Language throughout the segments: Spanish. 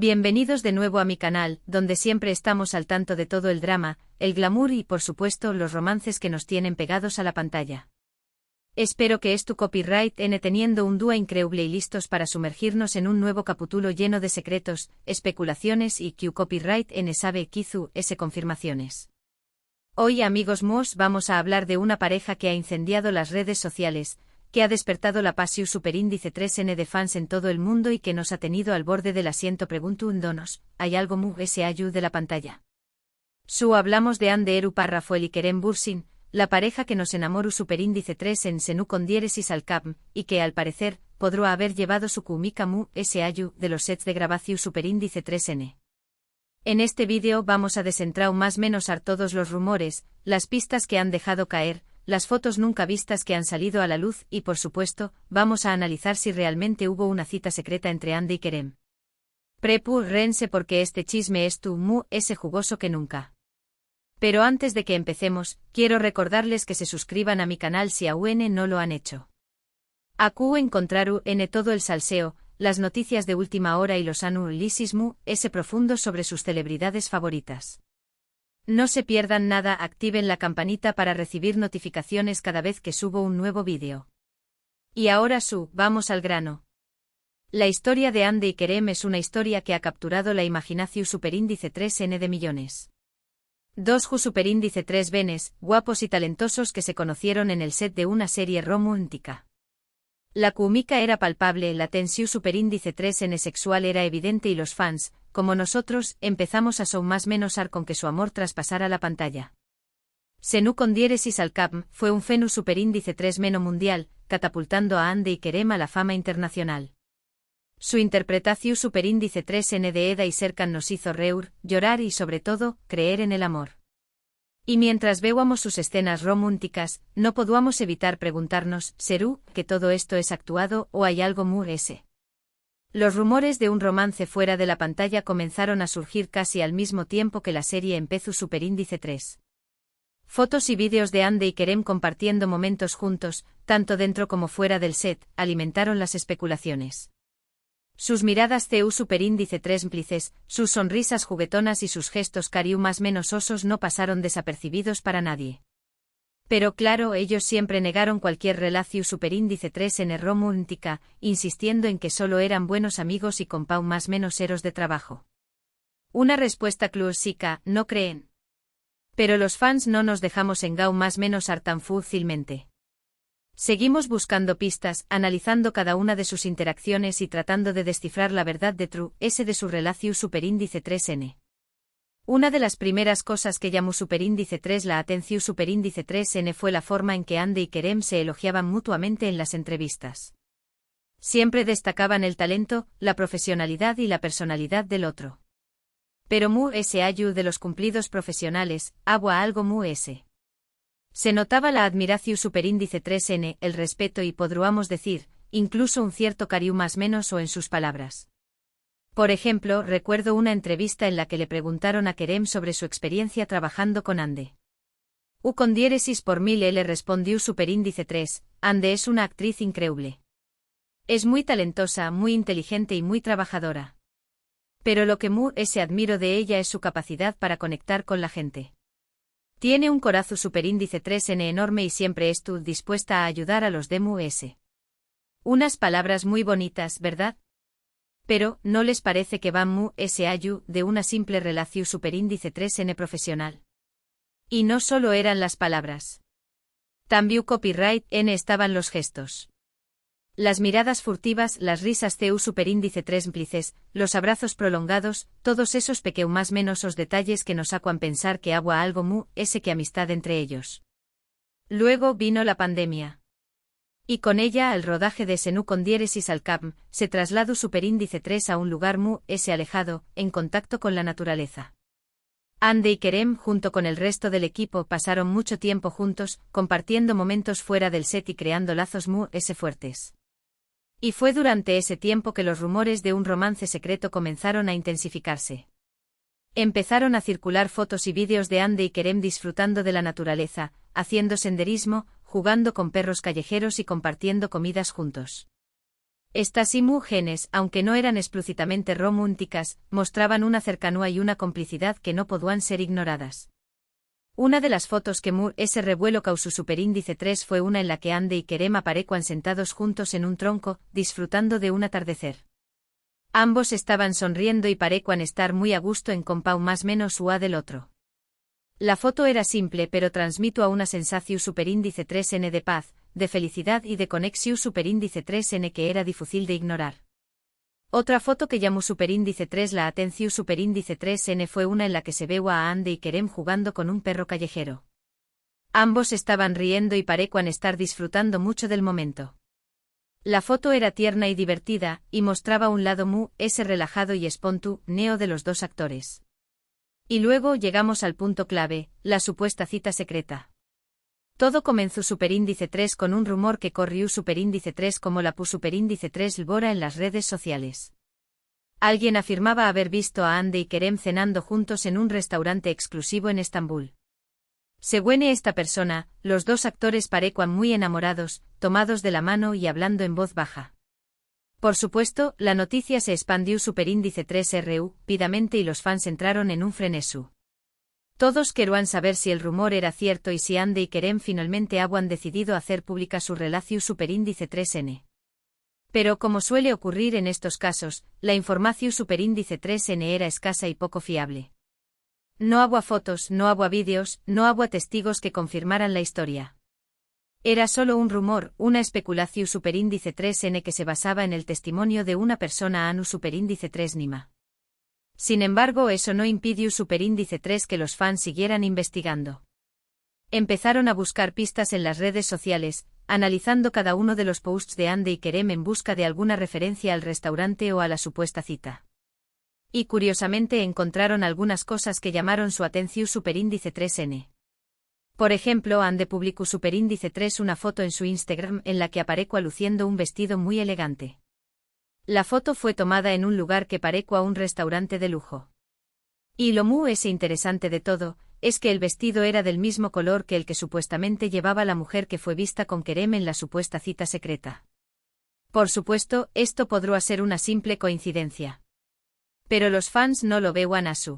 Bienvenidos de nuevo a mi canal, donde siempre estamos al tanto de todo el drama, el glamour y por supuesto los romances que nos tienen pegados a la pantalla. Espero que es tu copyright N teniendo un dúo increíble y listos para sumergirnos en un nuevo capítulo lleno de secretos, especulaciones y Q copyright N sabe Kizu S confirmaciones. Hoy amigos Mos vamos a hablar de una pareja que ha incendiado las redes sociales, que ha despertado la pasión superíndice 3N de fans en todo el mundo y que nos ha tenido al borde del asiento preguntundonos, ¿hay algo mu ese ayu de la pantalla? Hablamos de Ande Eru Parrafuel y Kerem Bürsin, la pareja que nos enamoró superíndice 3 en Senu con diéresis al cap, y que al parecer, podrá haber llevado su kumika mu ese ayu de los sets de grabación superíndice 3N. En este vídeo vamos a desentrar más menos a todos los rumores, las pistas que han dejado caer, las fotos nunca vistas que han salido a la luz y por supuesto, vamos a analizar si realmente hubo una cita secreta entre Ande y Kerem. Rense porque este chisme es tu mu ese jugoso que nunca. Pero antes de que empecemos, quiero recordarles que se suscriban a mi canal si aún no lo han hecho. Acu encontraru en todo el salseo, las noticias de última hora y los anulisis mu ese profundo sobre sus celebridades favoritas. No se pierdan nada, activen la campanita para recibir notificaciones cada vez que subo un nuevo vídeo. Y ahora vamos al grano. La historia de Ande y Kerem es una historia que ha capturado la imaginación superíndice 3N de millones. Dos superíndice 3 venes, guapos y talentosos que se conocieron en el set de una serie romántica. La química era palpable, la tensión superíndice 3N sexual era evidente y los fans, como nosotros, empezamos a más menos con que su amor traspasara la pantalla. Senu con diéresis al cap fue un fenus superíndice 3 meno mundial, catapultando a Ande y Kerem a la fama internacional. Su interpretación superíndice 3N de Eda y Serkan nos hizo llorar y sobre todo, creer en el amor. Y mientras veíamos sus escenas románticas, no podíamos evitar preguntarnos, ¿serú que todo esto es actuado o hay algo mu ese? Los rumores de un romance fuera de la pantalla comenzaron a surgir casi al mismo tiempo que la serie empezó superíndice 3. Fotos y vídeos de Ande y Kerem compartiendo momentos juntos, tanto dentro como fuera del set, alimentaron las especulaciones. Sus miradas superíndice 3 cómplices, sus sonrisas juguetonas y sus gestos cariu más menos osos no pasaron desapercibidos para nadie. Pero claro, ellos siempre negaron cualquier relación superíndice 3 en romántica, insistiendo en que solo eran buenos amigos y con pau más menos eros de trabajo. Una respuesta clásica, ¿no creen? Pero los fans no nos dejamos engañar más menos tan fácilmente. Seguimos buscando pistas, analizando cada una de sus interacciones y tratando de descifrar la verdad de de su relación superíndice 3N. Una de las primeras cosas que llamó superíndice 3 la atención superíndice 3N fue la forma en que Ande y Kerem se elogiaban mutuamente en las entrevistas. Siempre destacaban el talento, la profesionalidad y la personalidad del otro. Pero mu ese ayu de los cumplidos profesionales, agua algo mu ese. Se notaba la admiración superíndice 3N, el respeto y podríamos decir, incluso un cierto cariño más menos o en sus palabras. Por ejemplo, recuerdo una entrevista en la que le preguntaron a Kerem sobre su experiencia trabajando con Ande. Con diéresis por 1000 le respondió superíndice 3, Ande es una actriz increíble. Es muy talentosa, muy inteligente y muy trabajadora. Pero lo que mu ese admiro de ella es su capacidad para conectar con la gente. Tiene un corazón superíndice 3N enorme y siempre estuvo dispuesta a ayudar a los de mu ese. Unas palabras muy bonitas, ¿verdad? Pero, ¿no les parece que van mu ese ayu de una simple relación superíndice 3N profesional? Y no solo eran las palabras. También copyright N estaban los gestos. Las miradas furtivas, las risas superíndice 3 cómplices, los abrazos prolongados, todos esos más menos os detalles que nos acuan pensar que agua algo mu ese que amistad entre ellos. Luego vino la pandemia. Y con ella el rodaje de Senu con diéresis al cap, se trasladó superíndice 3 a un lugar mu ese alejado, en contacto con la naturaleza. Ande y Kerem junto con el resto del equipo pasaron mucho tiempo juntos, compartiendo momentos fuera del set y creando lazos mu ese fuertes. Y fue durante ese tiempo que los rumores de un romance secreto comenzaron a intensificarse. Empezaron a circular fotos y vídeos de Ande y Kerem disfrutando de la naturaleza, haciendo senderismo, jugando con perros callejeros y compartiendo comidas juntos. Estas imágenes, aunque no eran explícitamente románticas, mostraban una cercanía y una complicidad que no podían ser ignoradas. Una de las fotos que ese revuelo causó superíndice 3 fue una en la que Andy y Kerem aparecían sentados juntos en un tronco, disfrutando de un atardecer. Ambos estaban sonriendo y parecían estar muy a gusto en compau más menos ua del otro. La foto era simple pero transmitió una sensación superíndice 3n de paz, de felicidad y de conexión superíndice 3n que era difícil de ignorar. Otra foto que llamó superíndice 3 la atención superíndice 3n fue una en la que se ve a Andy y Kerem jugando con un perro callejero. Ambos estaban riendo y parecían estar disfrutando mucho del momento. La foto era tierna y divertida, y mostraba un lado ese relajado y espontáneo de los dos actores. Y luego llegamos al punto clave, la supuesta cita secreta. Todo comenzó superíndice 3 con un rumor que corrió superíndice 3 como la superíndice 3 lbora en las redes sociales. Alguien afirmaba haber visto a Andy y Kerem cenando juntos en un restaurante exclusivo en Estambul. Según esta persona, los dos actores parecían muy enamorados, tomados de la mano y hablando en voz baja. Por supuesto, la noticia se expandió superíndice 3 rápidamente y los fans entraron en un frenesí. Todos querían saber si el rumor era cierto y si Andy y Kerem finalmente habían decidido hacer pública su relación superíndice 3n. Pero como suele ocurrir en estos casos, la información superíndice 3n era escasa y poco fiable. No había fotos, no había vídeos, no había testigos que confirmaran la historia. Era solo un rumor, una especulación superíndice 3n que se basaba en el testimonio de una persona anu superíndice 3 nima. Sin embargo, eso no impidió superíndice 3 que los fans siguieran investigando. Empezaron a buscar pistas en las redes sociales, analizando cada uno de los posts de Andy y Kerem en busca de alguna referencia al restaurante o a la supuesta cita. Y curiosamente encontraron algunas cosas que llamaron su atención superíndice 3n. Por ejemplo, Andy publicó superíndice 3 una foto en su Instagram en la que aparecía luciendo un vestido muy elegante. La foto fue tomada en un lugar que parecía un restaurante de lujo. Y lo más interesante de todo, es que el vestido era del mismo color que el que supuestamente llevaba la mujer que fue vista con Kerem en la supuesta cita secreta. Por supuesto, esto podría ser una simple coincidencia. Pero los fans no lo veían así.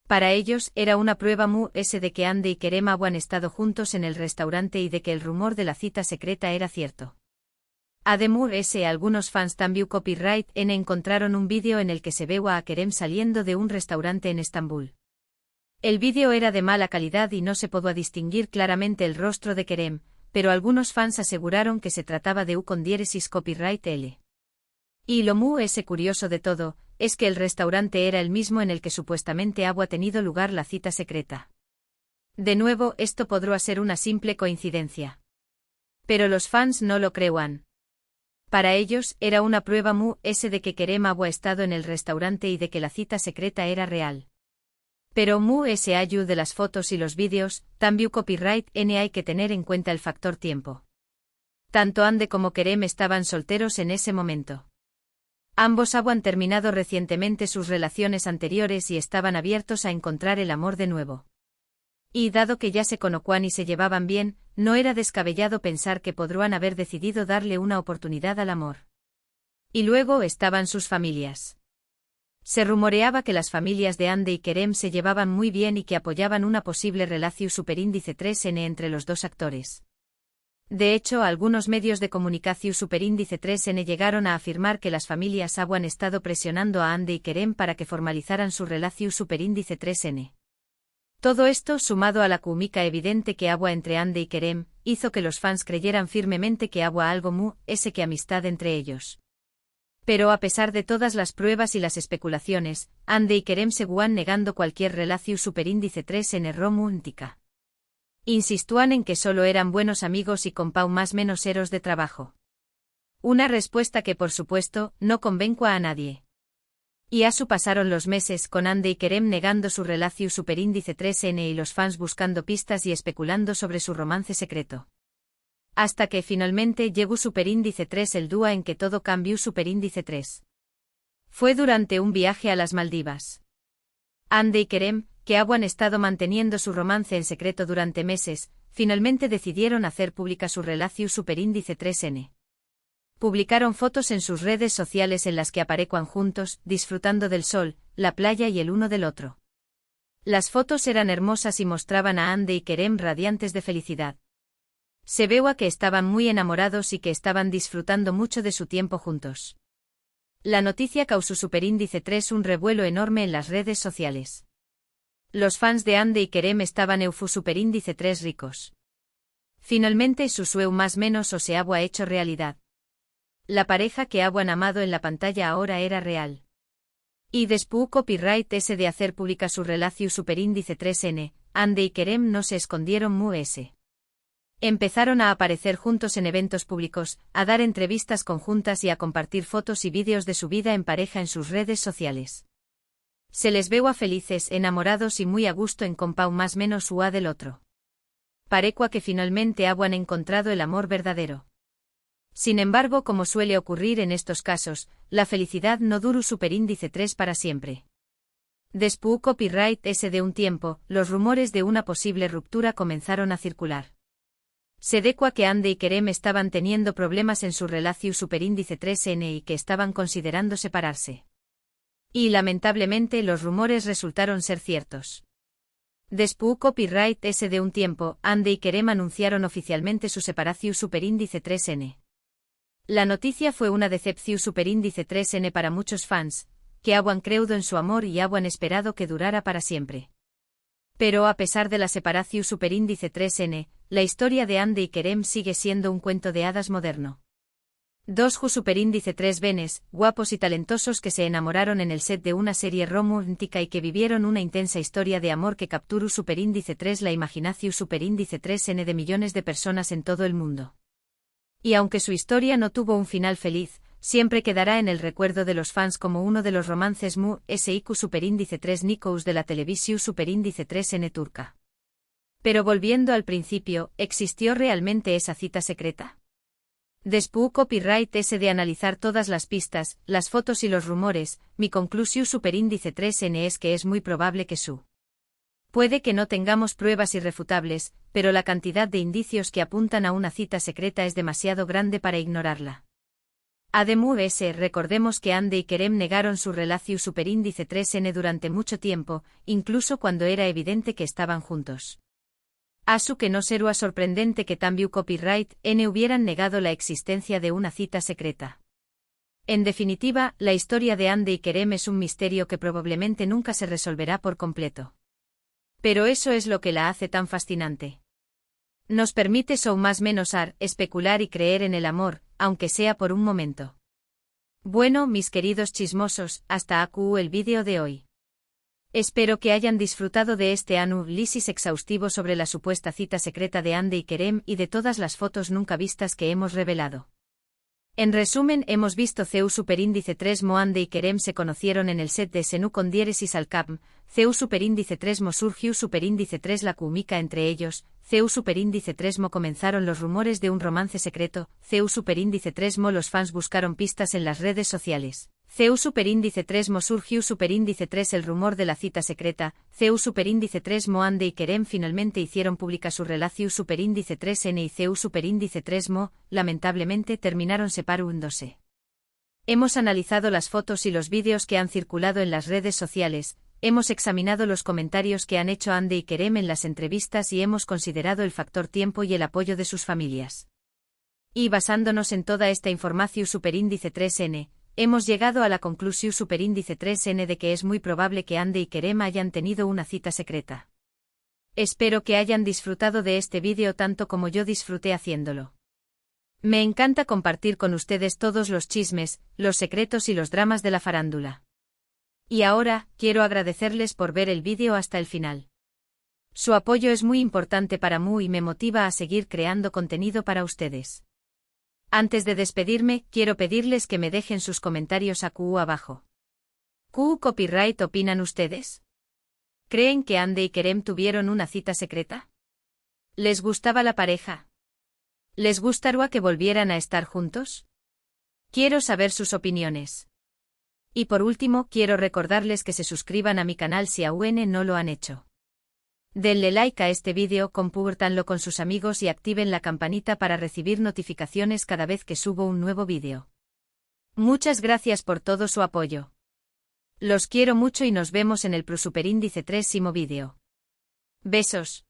Para ellos, era una prueba de que Andy y Kerem habían estado juntos en el restaurante y de que el rumor de la cita secreta era cierto. Además, algunos fans también copyright encontraron un vídeo en el que se ve a Kerem saliendo de un restaurante en Estambul. El vídeo era de mala calidad y no se podía distinguir claramente el rostro de Kerem, pero algunos fans aseguraron que se trataba de con diéresis copyright L. Y lo curioso de todo, es que el restaurante era el mismo en el que supuestamente había tenido lugar la cita secreta. De nuevo, esto podría ser una simple coincidencia. Pero los fans no lo creían. Para ellos, era una prueba de que Kerem había estado en el restaurante y de que la cita secreta era real. Pero ayu de las fotos y los vídeos, también copyright hay que tener en cuenta el factor tiempo. Tanto Andy como Kerem estaban solteros en ese momento. Ambos habían terminado recientemente sus relaciones anteriores y estaban abiertos a encontrar el amor de nuevo. Y dado que ya se conocían y se llevaban bien, no era descabellado pensar que podrían haber decidido darle una oportunidad al amor. Y luego estaban sus familias. Se rumoreaba que las familias de Andy y Kerem se llevaban muy bien y que apoyaban una posible relación superíndice 3n entre los dos actores. De hecho, algunos medios de comunicación superíndice 3n llegaron a afirmar que las familias habían estado presionando a Andy y Kerem para que formalizaran su relación superíndice 3n. Todo esto, sumado a la química evidente que había entre Andy y Kerem, hizo que los fans creyeran firmemente que había algo que amistad entre ellos. Pero a pesar de todas las pruebas y las especulaciones, Andy y Kerem seguían negando cualquier relación superíndice 3n romántica. Insistúan en que solo eran buenos amigos y compau más menos eros de trabajo. Una respuesta que por supuesto, no convencua a nadie. Y asu pasaron los meses con Andy y Kerem negando su relación superíndice 3n y los fans buscando pistas y especulando sobre su romance secreto. Hasta que finalmente llegó superíndice 3 el día en que todo cambió superíndice 3. Fue durante un viaje a las Maldivas. Andy y Kerem, que habían estado manteniendo su romance en secreto durante meses, finalmente decidieron hacer pública su relación superíndice 3n. Publicaron fotos en sus redes sociales en las que aparecían juntos, disfrutando del sol, la playa y el uno del otro. Las fotos eran hermosas y mostraban a Hande y Kerem radiantes de felicidad. Se veía que estaban muy enamorados y que estaban disfrutando mucho de su tiempo juntos. La noticia causó superíndice 3 un revuelo enorme en las redes sociales. Los fans de Hande y Kerem estaban eufu superíndice 3 ricos. Finalmente su sueño más menos o se había hecho realidad. La pareja que habían amado en la pantalla ahora era real. Y después copyright ese de hacer pública su relación superíndice 3n, Hande y Kerem no se escondieron mu ese. Empezaron a aparecer juntos en eventos públicos, a dar entrevistas conjuntas y a compartir fotos y vídeos de su vida en pareja en sus redes sociales. Se les veía felices, enamorados y muy a gusto en compau más menos ua del otro. Parecua que finalmente habían encontrado el amor verdadero. Sin embargo, como suele ocurrir en estos casos, la felicidad no duró superíndice 3 para siempre. Después copyright ese de un tiempo, los rumores de una posible ruptura comenzaron a circular. Se decua que Hande y Kerem estaban teniendo problemas en su relación superíndice 3n y que estaban considerando separarse. Y lamentablemente los rumores resultaron ser ciertos. Después copyright ese de un tiempo, Hande y Kerem anunciaron oficialmente su separación superíndice 3n. La noticia fue una decepción superíndice 3n para muchos fans, que habían creído en su amor y habían esperado que durara para siempre. Pero a pesar de la separación superíndice 3n, la historia de Hande y Kerem sigue siendo un cuento de hadas moderno. Dos ju superíndice 3 venes, guapos y talentosos que se enamoraron en el set de una serie romántica y que vivieron una intensa historia de amor que capturó superíndice 3 la imaginación superíndice 3n de millones de personas en todo el mundo. Y aunque su historia no tuvo un final feliz, siempre quedará en el recuerdo de los fans como uno de los romances mu siq superíndice 3 Nikous de la televisión superíndice 3n turca. Pero volviendo al principio, ¿existió realmente esa cita secreta? Después copyright ese de analizar todas las pistas, las fotos y los rumores, mi conclusión superíndice 3n es que es muy probable que su. Puede que no tengamos pruebas irrefutables, pero la cantidad de indicios que apuntan a una cita secreta es demasiado grande para ignorarla. Además, recordemos que Hande y Kerem negaron su relación superíndice 3n durante mucho tiempo, incluso cuando era evidente que estaban juntos. Asu que no será sorprendente que también copyright n hubieran negado la existencia de una cita secreta. En definitiva, la historia de Hande y Kerem es un misterio que probablemente nunca se resolverá por completo. Pero eso es lo que la hace tan fascinante. Nos permite más menos especular y creer en el amor, aunque sea por un momento. Bueno, mis queridos chismosos, hasta aquí el vídeo de hoy. Espero que hayan disfrutado de este análisis exhaustivo sobre la supuesta cita secreta de Hande y Kerem y de todas las fotos nunca vistas que hemos revelado. En resumen, hemos visto CEU superíndice 3 mo Hande y Kerem se conocieron en el set de Senu con diéresis al Capm, CEU superíndice 3 mo surgió superíndice 3 la química entre ellos, CEU superíndice 3 mo comenzaron los rumores de un romance secreto, CEU superíndice 3 mo los fans buscaron pistas en las redes sociales. CEU superíndice 3 mo surgió superíndice 3 el rumor de la cita secreta, CEU superíndice 3 mo Hande y Kerem finalmente hicieron pública su relación superíndice 3n y CEU superíndice 3 mo, lamentablemente terminaron separándose. Hemos analizado las fotos y los vídeos que han circulado en las redes sociales, hemos examinado los comentarios que han hecho Hande y Kerem en las entrevistas y hemos considerado el factor tiempo y el apoyo de sus familias. Y basándonos en toda esta información superíndice 3n, hemos llegado a la conclusión superíndice 3n de que es muy probable que Hande y Kerem hayan tenido una cita secreta. Espero que hayan disfrutado de este vídeo tanto como yo disfruté haciéndolo. Me encanta compartir con ustedes todos los chismes, los secretos y los dramas de la farándula. Y ahora, quiero agradecerles por ver el vídeo hasta el final. Su apoyo es muy importante para mí y me motiva a seguir creando contenido para ustedes. Antes de despedirme, quiero pedirles que me dejen sus comentarios aquí abajo. ¿Qué copyright opinan ustedes? ¿Creen que Hande y Kerem tuvieron una cita secreta? ¿Les gustaba la pareja? ¿Les gustaría que volvieran a estar juntos? Quiero saber sus opiniones. Y por último, quiero recordarles que se suscriban a mi canal si aún no lo han hecho. Denle like a este vídeo, compártanlo con sus amigos y activen la campanita para recibir notificaciones cada vez que subo un nuevo vídeo. Muchas gracias por todo su apoyo. Los quiero mucho y nos vemos en el Pro Super Índice 3 vídeo. Besos.